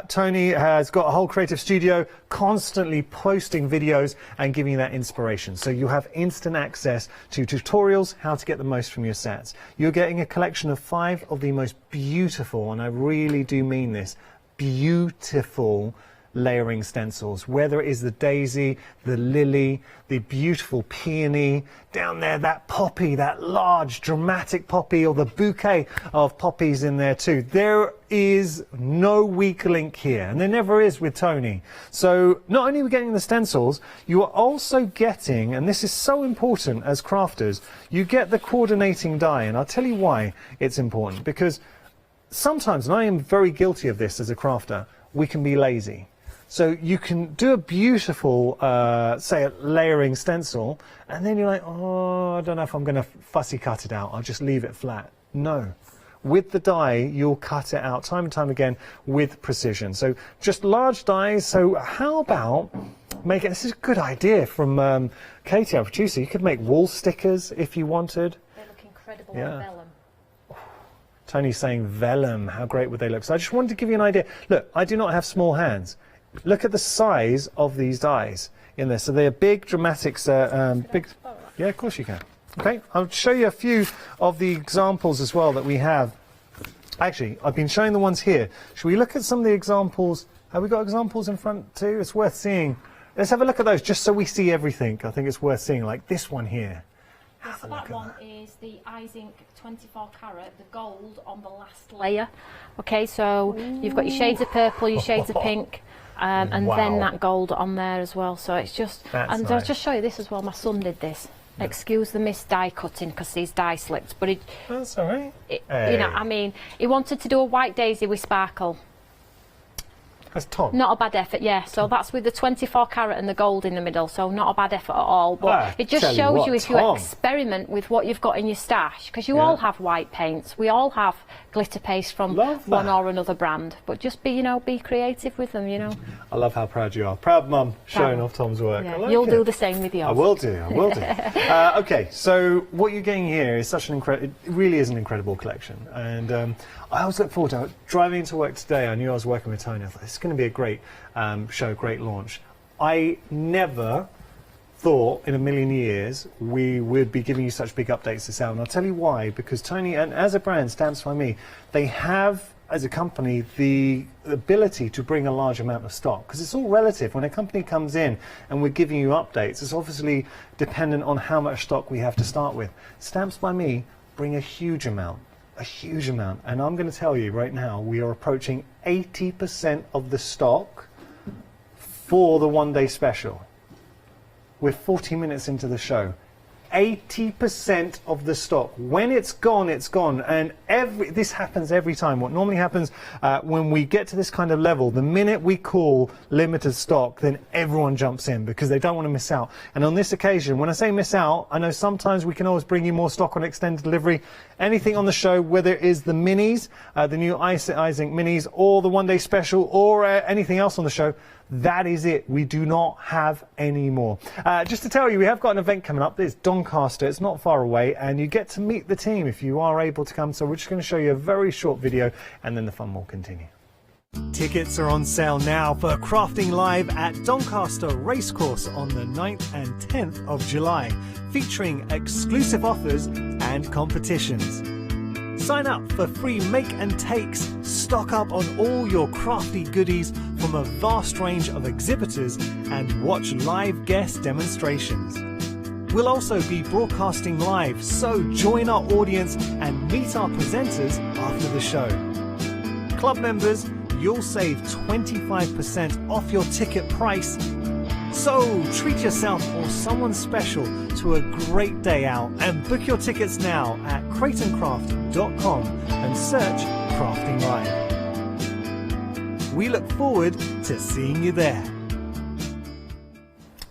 Toni has got a whole creative studio constantly posting videos and giving you that inspiration. So you have instant access to tutorials, how to get the most from your sets. You're getting a collection of 5 of the most beautiful, and I really do mean this, beautiful layering stencils, whether it is the daisy, the lily, the beautiful peony, down there that poppy, that large dramatic poppy, or the bouquet of poppies in there too. There is no weak link here, and there never is with Toni. So not only are we getting the stencils, you are also getting, and this is so important as crafters, you get the coordinating die, and I'll tell you why it's important, because sometimes, and I am very guilty of this as a crafter, we can be lazy. So you can do a beautiful, say, a layering stencil, and then you're like, oh, I don't know if I'm going to fussy cut it out. I'll just leave it flat. No. With the die, you'll cut it out time and time again with precision. So just large dies. So how about making, this is a good idea from Katie, our producer. You could make wall stickers if you wanted. They look incredible on vellum. Tony's saying vellum. How great would they look? So I just wanted to give you an idea. Look, I do not have small hands. Look at the size of these dies in there. So they're big, dramatic, big. Yeah, of course you can. Okay, I'll show you a few of the examples as well that we have. Actually, I've been showing the ones here. Should we look at some of the examples? Have we got examples in front too? It's worth seeing. Let's have a look at those just so we see everything. I think it's worth seeing, like this one here. So that one is the Icing 24 carat, the gold on the last layer. Okay, so you've got your shades of purple, your shades of pink. And then that gold on there as well. So it's just, and nice. I'll just show you this as well. My son did this. Yeah. Excuse the missed die cutting because these die slipped, but that's all right. You know, I mean, he wanted to do a white daisy with sparkle. That's Tom. Not a bad effort, yeah. So that's with the 24 carat and the gold in the middle. So not a bad effort at all. But it just shows you if you experiment with what you've got in your stash, because you all have white paints. We all have glitter paste from one or another brand. But just be, you know, be creative with them, you know. I love how proud you are. Proud mum showing off Tom's work. Yeah. You'll do the same with yours. I will do. I will do. Okay, so what you're getting here is such an incredible. It really is an incredible collection, and I always look forward to it. Driving into work today, I knew I was working with Toni. I thought, this is going to be a great show, great launch. I never thought in a million years we would be giving you such big updates this hour, and I'll tell you why. Because Toni, and as a brand, Stamps by Me, they have, as a company, the ability to bring a large amount of stock, because it's all relative. When a company comes in and we're giving you updates, it's obviously dependent on how much stock we have to start with. Stamps by Me bring a huge amount. A huge amount, and I'm going to tell you right now, we are approaching 80% of the stock for the one-day special. We're 40 minutes into the show. 80% of the stock. When it's gone, it's gone. And this happens every time. What normally happens when we get to this kind of level, the minute we call limited stock, then everyone jumps in because they don't want to miss out. And on this occasion, when I say miss out, I know sometimes we can always bring you more stock on extended delivery. Anything on the show, whether it is the minis, the new Icing minis, or the one-day special, or anything else on the show, that is it. We do not have any more. Just to tell you, we have got an event coming up. It's Doncaster. It's not far away, and you get to meet the team if you are able to come. So we're just going to show you a very short video, and then the fun will continue. Tickets are on sale now for Crafting Live at Doncaster Racecourse on the 9th and 10th of July, featuring exclusive offers and competitions. Sign up for free make and takes, stock up on all your crafty goodies from a vast range of exhibitors, and watch live guest demonstrations. We'll also be broadcasting live, so join our audience and meet our presenters after the show. Club members, you'll save 25% off your ticket price. So treat yourself or someone special to a great day out, and book your tickets now at crateandcraft.com and search Crafting Live. We look forward to seeing you there.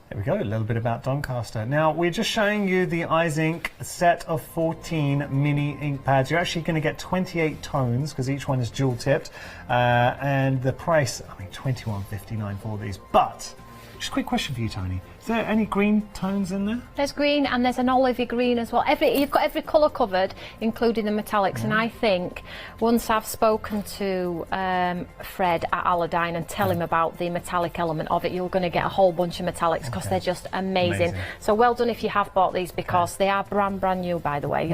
There we go, a little bit about Doncaster. Now, we're just showing you the Icing set of 14 mini ink pads. You're actually going to get 28 tones because each one is dual tipped. And the price, I mean, $21.59 for these. But, just a quick question for you, Toni. Is there any green tones in there? There's green and there's an olivey green as well. You've got every colour covered, including the metallics. And I think once I've spoken to Fred at Aladdin and tell him about the metallic element of it, you're going to get a whole bunch of metallics because they're just amazing. So well done if you have bought these because they are brand new, by the way.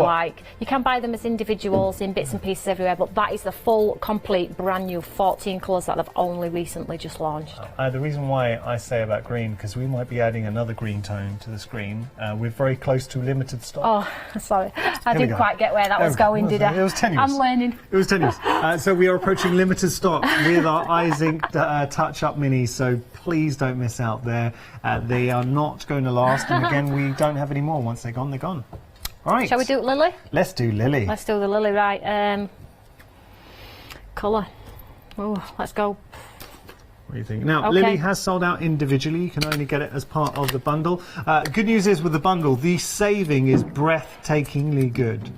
You can buy them as individuals in bits and pieces everywhere, but that is the full, complete, brand new 14 colours that they've only recently just launched. The reason why I say about green, because we might be adding another green tone to the screen. We're very close to limited stock. Oh, sorry. I didn't quite get where that was going, did I? It was tenuous. I'm learning. It was tenuous. So we are approaching limited stock with our Icing touch-up minis, so please don't miss out there. They are not going to last, and again, we don't have any more. Once they're gone, they're gone. All right. Shall we do Lily? Let's do Lily. Let's do the Lily, right. Colour. Oh, let's go. What do you think? Now, Lily has sold out individually. You can only get it as part of the bundle. Good news is with the bundle, the saving is breathtakingly good.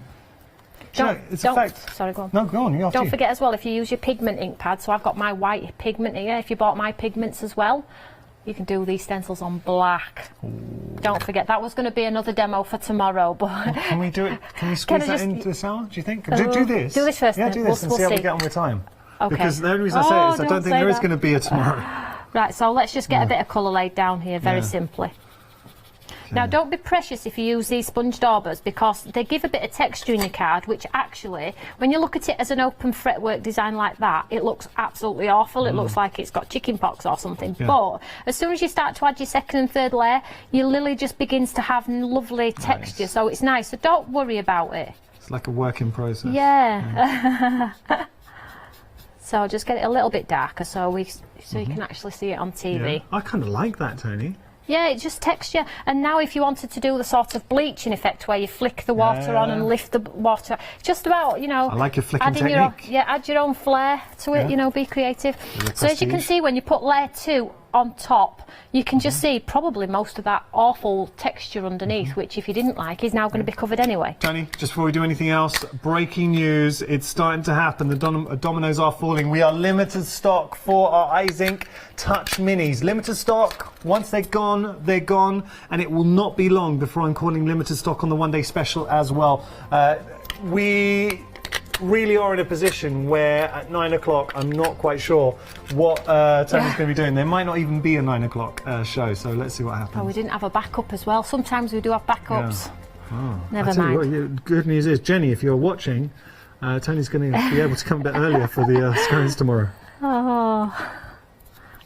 Sorry, go on. No, go on. Don't forget as well, if you use your pigment ink pad, so I've got my white pigment here. If you bought my pigments as well, you can do these stencils on black. Ooh. Don't forget, that was going to be another demo for tomorrow. But can we do it? Can we squeeze that into this hour, do you think? Do this. Do this first. Yeah, do this and see how we get on with time. Okay. Because the only reason I say it is I don't think there is going to be a tomorrow. Right, so let's just get a bit of colour laid down here, very simply. Okay. Now, don't be precious if you use these sponge daubers because they give a bit of texture in your card, which actually, when you look at it as an open fretwork design like that, it looks absolutely awful. It looks like it's got chicken pox or something. Yeah. But as soon as you start to add your second and third layer, your lily just begins to have lovely texture, so it's nice. So don't worry about it. It's like a work in process. Yeah. So just get it a little bit darker so you can actually see it on TV. Yeah. I kind of like that, Toni. Yeah, it's just texture. And now if you wanted to do the sort of bleaching effect where you flick the water on and lift the water, just about, I like your flicking technique. Add your own flair to it, be creative. So as you can see, when you put layer 2 on top, you can just see probably most of that awful texture underneath, which if you didn't like is now going to be covered anyway. Toni, just before we do anything else, breaking news, it's starting to happen. The dominoes are falling. We are limited stock for our Icing Touch Minis. Limited stock. Once they're gone, and it will not be long before I'm calling limited stock on the one-day special as well. We really are in a position where at 9 o'clock I'm not quite sure what Toni's going to be doing. There might not even be a 9 o'clock show, so let's see what happens. Oh, we didn't have a backup as well. Sometimes we do have backups. Yeah. Oh. Never mind. What, good news is, Jenny, if you're watching, Toni's going to be able to come a bit earlier for the scones tomorrow. Oh,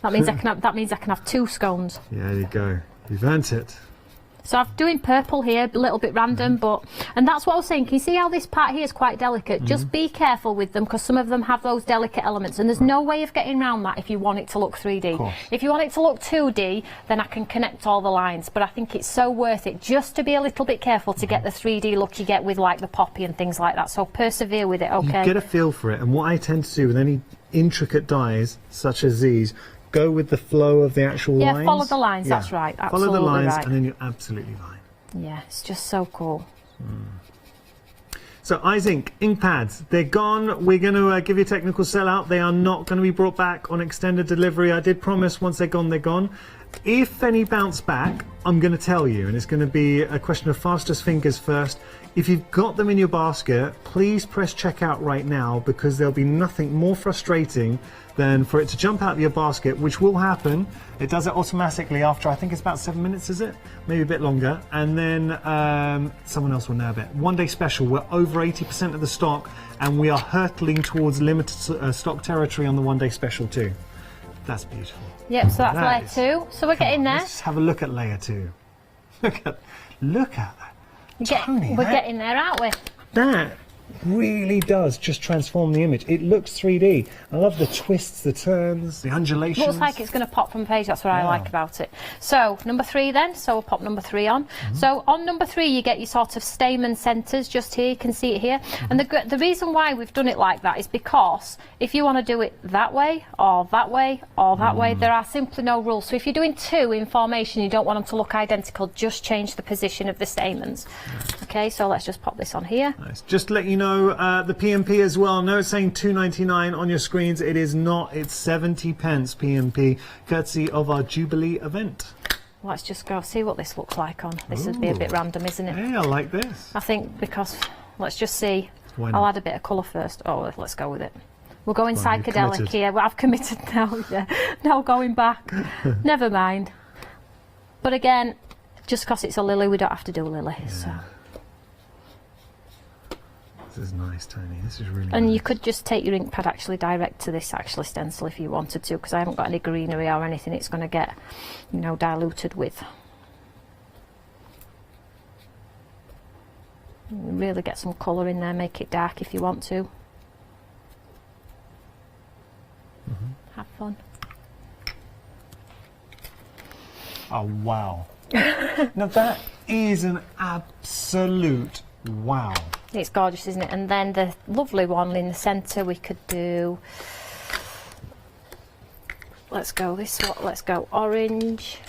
that means I can have 2 scones. Yeah, there you go. You've earned it. So I'm doing purple here, a little bit random, and that's what I was saying. Can you see how this part here is quite delicate? Just be careful with them because some of them have those delicate elements, and there's no way of getting around that if you want it to look 3D. If you want it to look 2D, then I can connect all the lines, but I think it's so worth it just to be a little bit careful to get the 3D look you get with like the poppy and things like that. So persevere with it, okay? You get a feel for it, and what I tend to do with any intricate dies such as these, go with the flow of the actual lines. Yeah, follow the lines, that's right. Absolutely follow the lines, right. and then you're absolutely fine. Yeah, it's just so cool. So, Icing ink pads, they're gone. We're going to give you a technical sellout. They are not going to be brought back on extended delivery. I did promise once they're gone, they're gone. If any bounce back, I'm going to tell you, and it's going to be a question of fastest fingers first. If you've got them in your basket, please press checkout right now because there'll be nothing more frustrating than for it to jump out of your basket, which will happen. It does it automatically after, I think it's about 7 minutes, is it? Maybe a bit longer. And then someone else will nab it. One day special, we're over 80% of the stock, and we are hurtling towards limited stock territory on the one day special too. That's beautiful. Yep, so that's layer 2. So we're getting there. Let's have a look at layer 2. Look at that. Toni, we're getting there, aren't we? That really does just transform the image. It looks 3D. I love the twists, the turns, the undulations. Looks like it's going to pop from the page. That's what I like about it. So number 3 then. So we'll pop number 3 on. So on number 3 you get your sort of stamen centres just here. You can see it here. And the reason why we've done it like that is because if you want to do it that way or that way or that way, there are simply no rules. So if you're doing 2 in formation, you don't want them to look identical, just change the position of the stamens. Okay, so let's just pop this on here. Nice. Just to let you know, the PMP as well. No, it's saying £2.99 on your screens. It is not. It's 70 pence PMP, courtesy of our Jubilee event. Let's just go see what this looks like on. This would be a bit random, isn't it? Yeah, I like this. I think because, let's just see. Why not? I'll add a bit of colour first. Oh, let's go with it. We're going psychedelic here. Well, I've committed now. Yeah, no going back. Never mind. But again, just because it's a lily, we don't have to do a lily. Yeah. So. This is nice, Tony. This is really And nice. you could just take your ink pad actually direct to this stencil if you wanted to, because I haven't got any greenery or anything it's going to get, you know, diluted with. Really get some colour in there, make it dark if you want to. Have fun. Oh, wow. Now that is an absolute wow. It's gorgeous, isn't it? And then the lovely one in the centre we could do. Let's go this one. Let's go orange.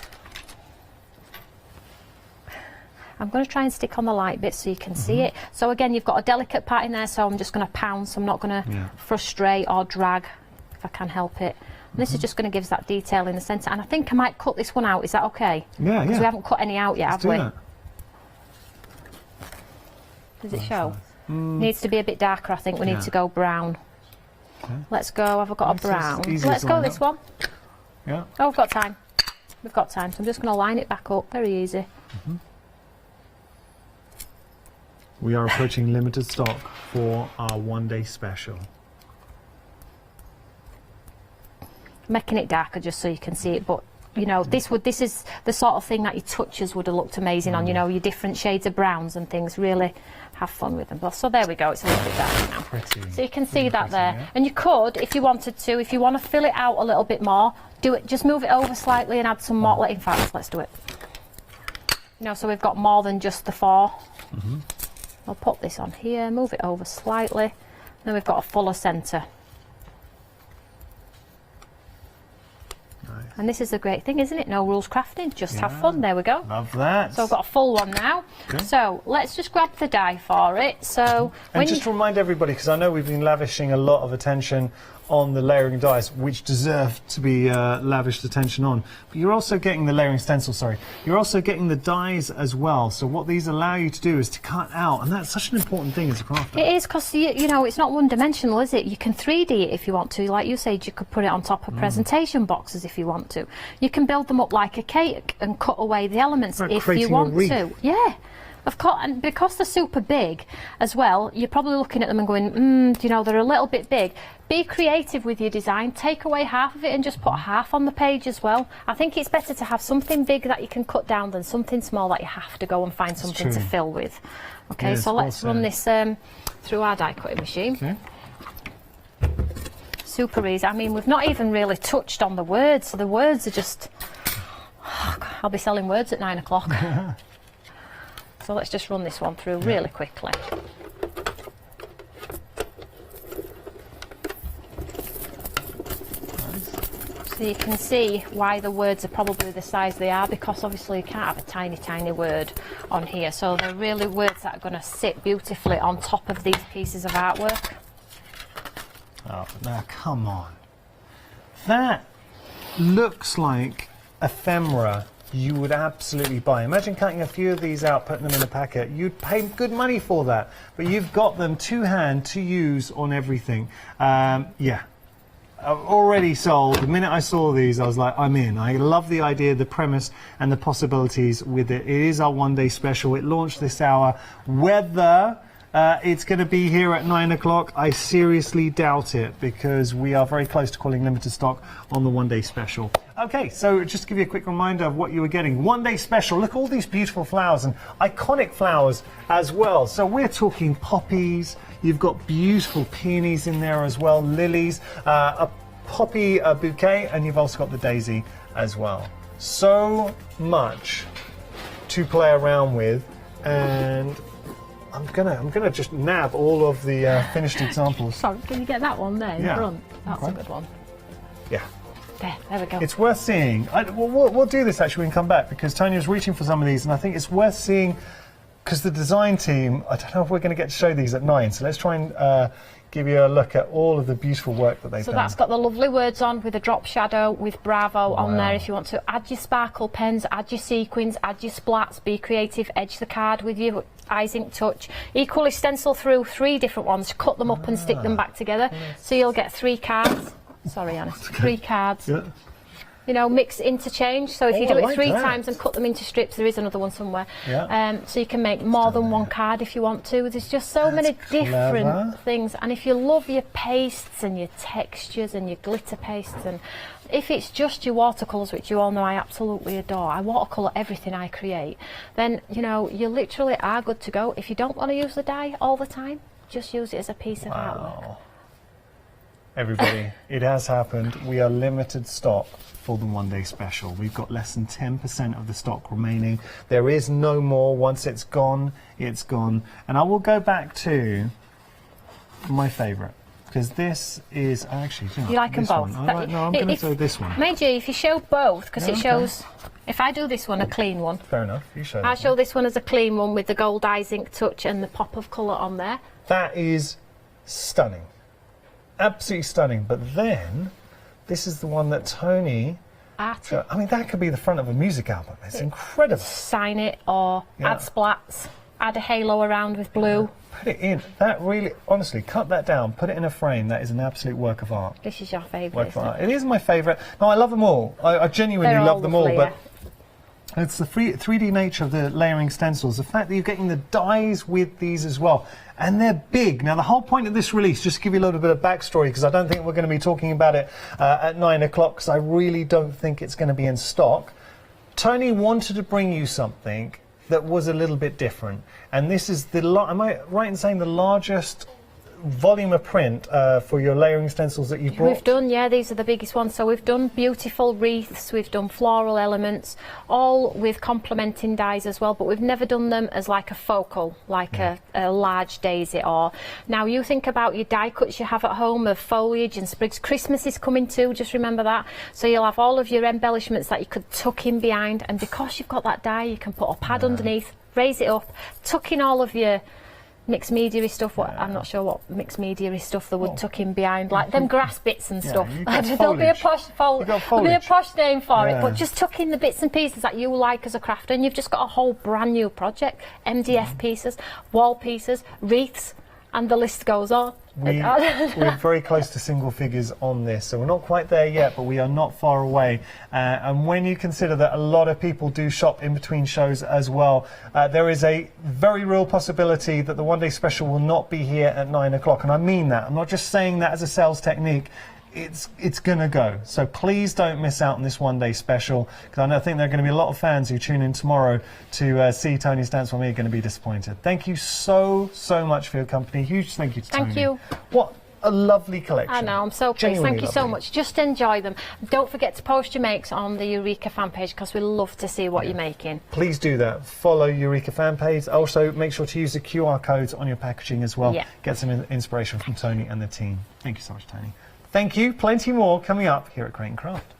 I'm going to try and stick on the light bit so you can see it. So again, you've got a delicate part in there, so I'm just going to pounce. I'm not going to frustrate or drag if I can help it. And this is just going to give us that detail in the centre. And I think I might cut this one out. Is that okay? Yeah, Because we haven't cut any out yet, have we? That. Does it show? Needs to be a bit darker, I think. We need to go brown. Okay. Let's go. Have I got a brown? Let's go this one. Yeah. Oh, we've got time. We've got time. So I'm just going to line it back up. Very easy. We are approaching limited stock for our one-day special. Making it darker just so you can see it, but you know, this is the sort of thing that your touches would have looked amazing on, you know, your different shades of browns and things. Really have fun with them. So there we go, it's a little bit darker now. Pretty. So you can see that there. Yeah. And you could, if you wanted to, if you want to fill it out a little bit more, do it, just move it over slightly and add some more. In fact, let's do it. You know, so we've got more than just the 4. I'll put this on here, move it over slightly, then we've got a fuller centre. Nice. And this is a great thing, isn't it? No rules crafting, just have fun. There we go. Love that. So I've got a full one now. Okay. So let's just grab the die for it. So and just to remind everybody, because I know we've been lavishing a lot of attention on the layering dies, which deserve to be lavished attention on. But you're also getting the layering stencil, sorry. You're also getting the dies as well. So what these allow you to do is to cut out, and that's such an important thing as a crafter. it is, because you know, it's not one-dimensional, is it? You can 3D it if you want to. Like you said, you could put it on top of presentation boxes if you want to. You can build them up like a cake and cut away the elements Like if you want to. Yeah. Of course, and because they're super big as well, you're probably looking at them and going, you know, they're a little bit big. Be creative with your design. Take away half of it and just put half on the page as well. I think it's better to have something big that you can cut down than something small that you have to go and find something to fill with. Okay, Yes, so let's run this through our die cutting machine. Okay. Super easy. I mean, we've not even really touched on the words, so the words are just... I'll be selling words at 9 o'clock. So let's just run this one through really quickly. So you can see why the words are probably the size they are, because obviously you can't have a tiny, tiny word on here. So they're really words that are going to sit beautifully on top of these pieces of artwork. Oh, now come on. That looks like ephemera you would absolutely buy. Imagine cutting a few of these out, putting them in a packet. You'd pay good money for that, but you've got them to hand to use on everything. Yeah, I've already sold. The minute I saw these, I was like, I'm in. I love the idea, the premise, and the possibilities with it. It is our one-day special. It launched this hour. Whether it's going to be here at 9 o'clock, I seriously doubt it, because we are very close to calling limited stock on the one-day special. Okay, so just to give you a quick reminder of what you were getting. One-day special. Look at all these beautiful flowers, and iconic flowers as well. So we're talking poppies, You've got beautiful peonies in there as well, lilies, a poppy bouquet, and you've also got the daisy as well. So much to play around with, and I'm gonna just nab all of the finished examples. Sorry, can you get that one there in front? That's a good one. Yeah. There we go. It's worth seeing. We'll do this actually when we come back, because Toni was reaching for some of these, and I think it's worth seeing because the design team, I don't know if we're going to get to show these at 9, so let's try and give you a look at all of the beautiful work that they've done. So that's got the lovely words on with a drop shadow with Bravo on there if you want to add your sparkle pens, add your sequins, add your splats, be creative, edge the card with your Icing touch. Equally stencil through 3 different ones, cut them up and stick them back together. So you'll get 3 cards. Sorry, Anna. 3 cards. Yeah. You know, mix, interchange. So if you do it 3 times and cut them into strips, there is another one somewhere. Yeah. So you can make more than 1 card if you want to. There's just so many different things. And if you love your pastes and your textures and your glitter pastes, and if it's just your watercolours, which you all know I absolutely adore, I watercolour everything I create, then, you know, you literally are good to go. If you don't want to use the dye all the time, just use it as a piece of artwork. Everybody, it has happened. We are limited stock for the one-day special. We've got less than 10% of the stock remaining. There is no more. Once it's gone, it's gone. And I will go back to my favourite, because this is actually. You like them both? No, I'm going to do this one. Mind you, if you show both, because it shows. If I do this one, a clean one. Fair enough. You show. I'll show this one as a clean one with the gold Icing touch and the pop of colour on there. That is stunning. Absolutely stunning. But then, this is the one that Toni. I mean, that could be the front of a music album. It's incredible. Sign it or add splats, add a halo around with blue. Put it in. That really, honestly, cut that down, put it in a frame. That is an absolute work of art. This is your favourite, isn't it? It is my favourite. No, I love them all. I genuinely love them all. But it's the 3D nature of the layering stencils, the fact that you're getting the dies with these as well. And they're big. Now, the whole point of this release, just to give you a little bit of backstory, because I don't think we're going to be talking about it at 9 o'clock, because I really don't think it's going to be in stock. Toni wanted to bring you something that was a little bit different. And this is the, am I right in saying the largest volume of print for your layering stencils that you've brought? We've done, yeah, these are the biggest ones. So we've done beautiful wreaths, we've done floral elements, all with complementing dies as well, but we've never done them as like a focal, like a large daisy. Or now you think about your die cuts you have at home of foliage and sprigs. Christmas is coming too, just remember that. So you'll have all of your embellishments that you could tuck in behind, and because you've got that die, you can put a pad underneath, raise it up, tuck in all of your mixed media stuff. I'm not sure what mixed media stuff they would tuck in behind, like them grass bits and stuff. There'll be a posh name for it, but just tuck in the bits and pieces that you like as a crafter, and you've just got a whole brand new project. MDF pieces, wall pieces, wreaths, and the list goes on. We're very close to single figures on this, so we're not quite there yet, but we are not far away. And when you consider that a lot of people do shop in between shows as well, there is a very real possibility that the one day special will not be here at 9 o'clock. And I mean that. I'm not just saying that as a sales technique. It's going to go. So please don't miss out on this one day special, because I think there are going to be a lot of fans who tune in tomorrow to see Toni's Dance For Me are going to be disappointed. Thank you so much for your company. Huge thank you to Toni. Thank you. What a lovely collection. I know, I'm so pleased. Thank you so much. Just enjoy them. Don't forget to post your makes on the Eureka fan page, because we love to see what you're making. Please do that. Follow Eureka fan page. Also, make sure to use the QR codes on your packaging as well. Yeah. Get some inspiration from Toni and the team. Thank you so much, Toni. Thank you. Plenty more coming up here at Create and Craft.